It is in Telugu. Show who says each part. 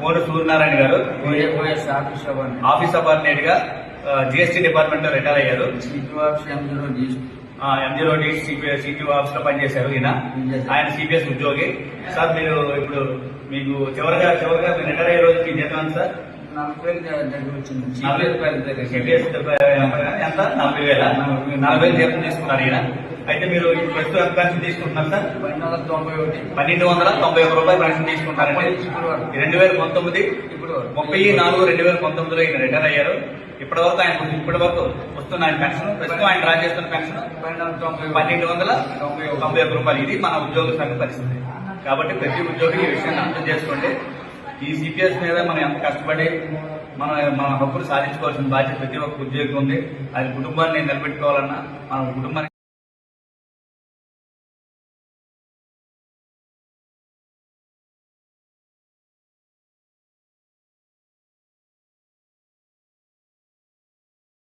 Speaker 1: కోన సూర్యనారాయణ గారు ఆఫీస్ సబార్డినేట్ గా జిఎస్టీ డిపార్ట్మెంట్ లో రిటైర్ అయ్యారు. ఎంజీఓ సిటీ ఆఫీస్ లో పనిచేశారు. ఆయన సిపిఎస్ ఉద్యోగి. సార్ మీరు ఇప్పుడు మీకు చివరిగా మీరు రిటైర్ అయ్యే రోజు మీ జీతం ఎంత సార్? 40,000 సిపిఎస్ ఎంత? 40,000 జీతం తీసుకున్నారు ఈయన. అయితే మీరు ప్రస్తుతం ఎంత పెన్షన్ తీసుకుంటున్నారు సార్? 1,291 రూపాయలు పెన్షన్ తీసుకుంటారండి. 2019 30/4/2019 ఈయన రిటైర్ అయ్యారు. ఇప్పటి వరకు వస్తున్న ఆయన పెన్షన్, ప్రస్తుతం ఆయన డ్రా చేస్తున్న పెన్షన్ 1,291 రూపాయలు. ఇది మన ఉద్యోగ సంఘ పరిస్థితి. కాబట్టి ప్రతి ఉద్యోగి ఈ విషయాన్ని అర్థం చేసుకోండి. ఈ సిపిఎస్ మీద మనం ఎంత కష్టపడి మన హక్కులు సాధించుకోవాల్సిన బాధ్యత ప్రతి ఒక్క ఉద్యోగి ఉంది. అది కుటుంబాన్ని నిలబెట్టుకోవాలన్నా మన కుటుంబాన్ని